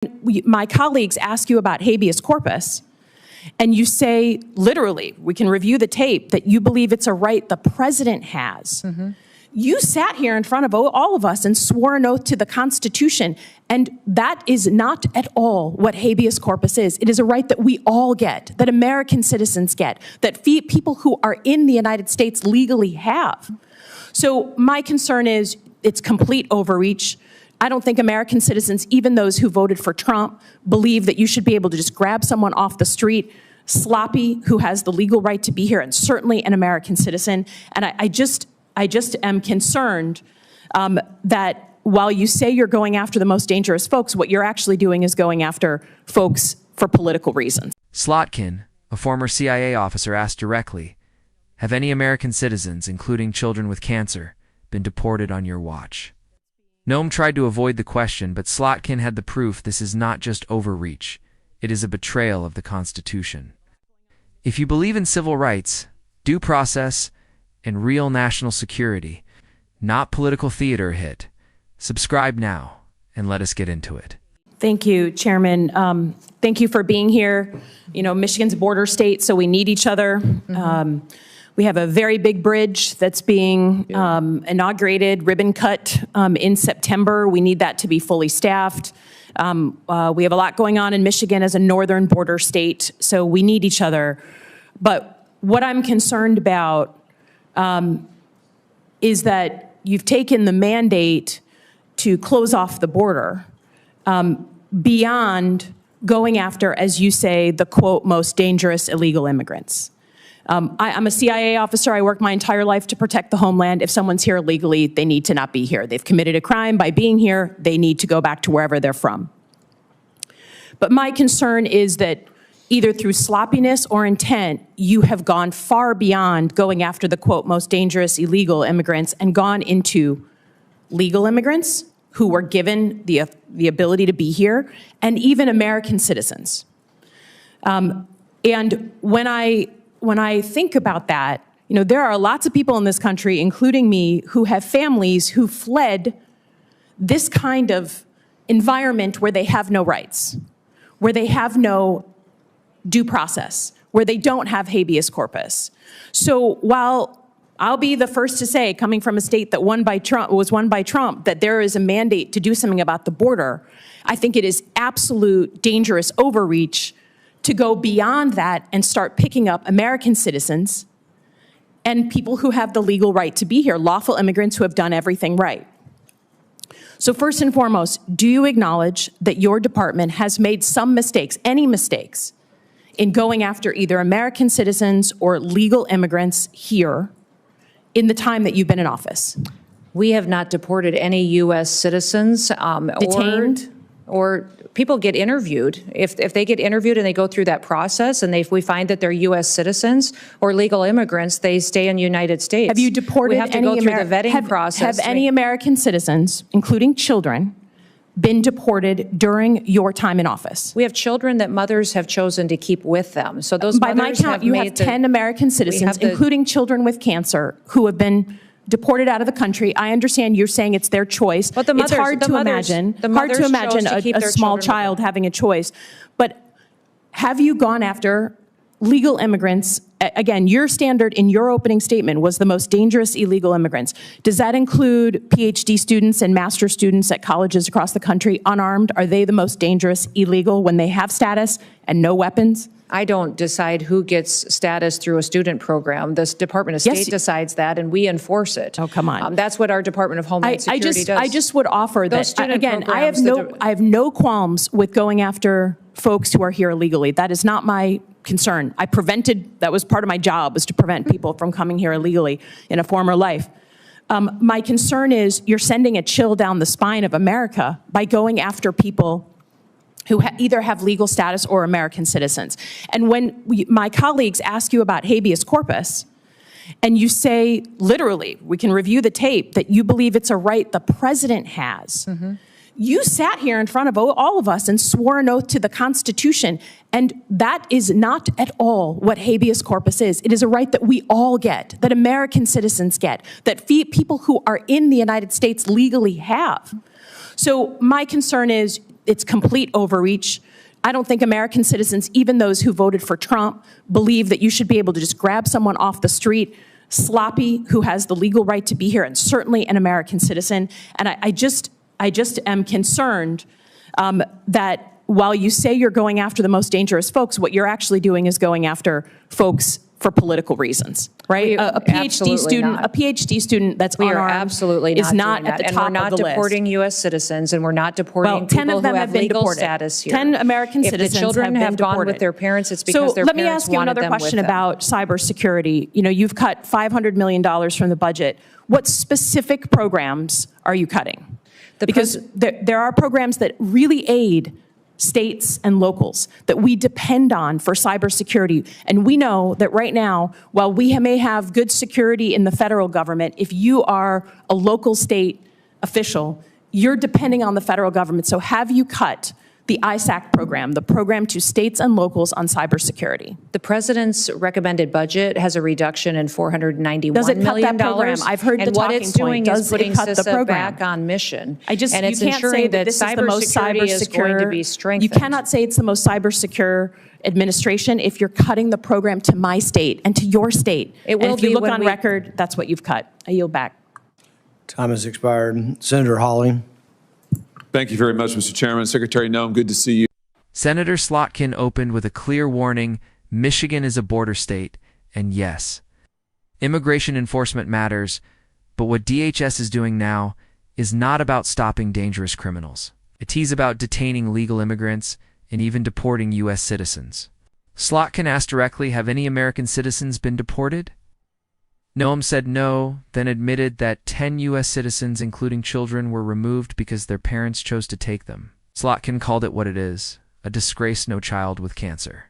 My colleagues ask you about habeas corpus, and you say, literally, we can review the tape, that you believe it's a right the president has. You sat here in front of all of us and swore an oath to the Constitution, and that is not at all what habeas corpus is. It is a right that we all get, that American citizens get, that people who are in the United States legally have. So my concern is it's complete overreach. I don't think American citizens, even those who voted for Trump, believe that you should be able to just grab someone off the street, sloppy, who has the legal right to be here, and certainly an American citizen. And I just am concerned that while you say you're going after the most dangerous folks, what you're actually doing is going after folks for political reasons. Slotkin, a former CIA officer, asked directly, have any American citizens, including children with cancer, been deported on your watch? Noem tried to avoid the question, but Slotkin had the proof this is not just overreach. It is a betrayal of the Constitution. If you believe in civil rights, due process, and real national security, not political theater, hit subscribe now and let us get into it. Thank you, Chairman. Thank you for being here. You know, Michigan's a border state, so we need each other. We have a very big bridge that's being inaugurated, ribbon cut in September. We need that to be fully staffed. We have a lot going on in Michigan as a northern border state, so we need each other. But what I'm concerned about is that you've taken the mandate to close off the border beyond going after, as you say, the, quote, most dangerous illegal immigrants. I'm a CIA officer. I worked my entire life to protect the homeland. If someone's here illegally, they need to not be here. They've committed a crime by being here. They need to go back to wherever they're from. But my concern is that either through sloppiness or intent, you have gone far beyond going after the, quote, most dangerous illegal immigrants and gone into legal immigrants who were given the ability to be here, and even American citizens. And when I think about that, you know, there are lots of people in this country, including me, who have families who fled this kind of environment where they have no rights, where they have no due process, where they don't have habeas corpus. So while I'll be the first to say, coming from a state that was won by Trump, that there is a mandate to do something about the border, I think it is absolute dangerous overreach to go beyond that and start picking up American citizens and people who have the legal right to be here, lawful immigrants who have done everything right. So first and foremost, do you acknowledge that your department has made some mistakes, any mistakes, in going after either American citizens or legal immigrants here in the time that you've been in office? We have not deported any U.S. citizens. Detained? Or people get interviewed. If they get interviewed and they go through that process and we find that they're U.S. citizens or legal immigrants, they stay in the United States. Have you deported We have to go through the vetting process. Have any American citizens, including children, been deported during your time in office? We have children that mothers have chosen to keep with them. So those by my count, you have 10 American citizens, including children with cancer, who have been deported out of the country. I understand you're saying it's their choice. But it's hard to imagine a small child having a choice. But have you gone after legal immigrants? Again, your standard in your opening statement was the most dangerous illegal immigrants. Does that include PhD students and master's students at colleges across the country, unarmed? Are they the most dangerous illegal when they have status and no weapons? I don't decide who gets status through a student program. The Department of State decides that, and we enforce it. Oh, come on. That's what our Department of Homeland Security does. I just would offer that, again, I have no qualms with going after folks who are here illegally. That is not my concern. That was part of my job, was to prevent people from coming here illegally in a former life. My concern is you're sending a chill down the spine of America by going after people who either have legal status or American citizens. And when my colleagues ask you about habeas corpus, and you say, literally, we can review the tape, that you believe it's a right the president has, you sat here in front of all of us and swore an oath to the Constitution, and that is not at all what habeas corpus is. It is a right that we all get, that American citizens get, that people who are in the United States legally have. So my concern is it's complete overreach. I don't think American citizens, even those who voted for Trump, believe that you should be able to just grab someone off the street, sloppy, who has the legal right to be here, and certainly an American citizen. And I just am concerned that while you say you're going after the most dangerous folks, what you're actually doing is going after folks for political reasons, right? A PhD student that's unarmed is not at the top of the list. And we're not deporting U.S. citizens, and we're not deporting people who have legal status here. 10 American citizens If the children have gone with their parents, it's because their parents wanted them with them. So let me ask you another question about cybersecurity. You know, you've cut $500 million from the budget. What specific programs are you cutting? Because there are programs that really aid states and locals that we depend on for cybersecurity. And we know that right now, while we may have good security in the federal government, if you are a local state official, you're depending on the federal government. So have you cut the ISAC program, the program to states and locals on cybersecurity? The president's recommended budget has a reduction in $491 million. Does it cut that program? I've heard the talking point. And what it's doing is putting CISA back on mission. And it's ensuring that cybersecurity is going to be strengthened. You cannot say it's the most cyber secure administration if you're cutting the program to my state and to your state. It will be. If you look on record, that's what you've cut. I yield back. Time has expired. Senator Hawley. Thank you very much, Mr. Chairman. Secretary Noem, good to see you. Senator Slotkin opened with a clear warning: Michigan is a border state, and yes, immigration enforcement matters, but what DHS is doing now is not about stopping dangerous criminals. It is about detaining legal immigrants and even deporting U.S. citizens. Slotkin asked directly, have any American citizens been deported? Noem said no, then admitted that 10 U.S. citizens, including children, were removed because their parents chose to take them. Slotkin called it what it is: a disgrace no child with cancer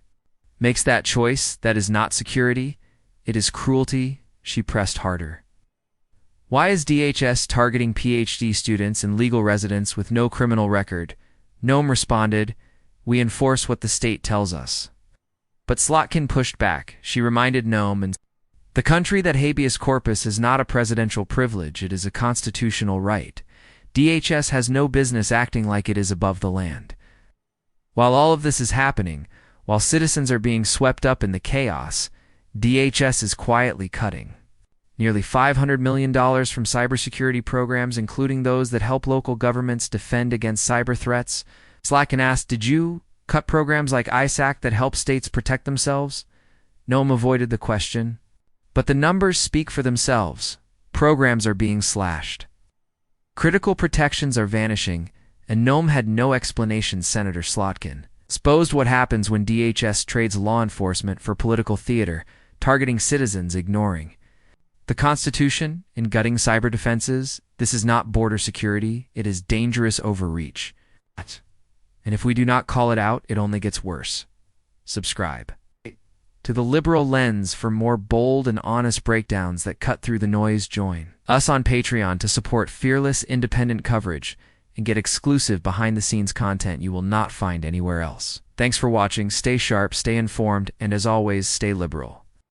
makes that choice. That is not security. It is cruelty. She pressed harder. Why is DHS targeting PhD students and legal residents with no criminal record? Noem responded, we enforce what the state tells us. But Slotkin pushed back. She reminded Noem, and the country that habeas corpus is not a presidential privilege, it is a constitutional right. DHS has no business acting like it is above the land. While all of this is happening, while citizens are being swept up in the chaos, DHS is quietly cutting nearly $500 million from cybersecurity programs, including those that help local governments defend against cyber threats. Slotkin asked, did you cut programs like ISAC that help states protect themselves? Noem avoided the question. But the numbers speak for themselves. Programs are being slashed. Critical protections are vanishing, and Noem had no explanation. Senator Slotkin exposed what happens when DHS trades law enforcement for political theater, targeting citizens, ignoring the Constitution, and gutting cyber defenses. This is not border security, it is dangerous overreach. And if we do not call it out, it only gets worse. Subscribe to The Liberal Lens for more bold and honest breakdowns that cut through the noise. Join us on Patreon to support fearless, independent coverage and get exclusive behind-the-scenes content you will not find anywhere else. Thanks for watching. Stay sharp, stay informed, and as always, stay liberal.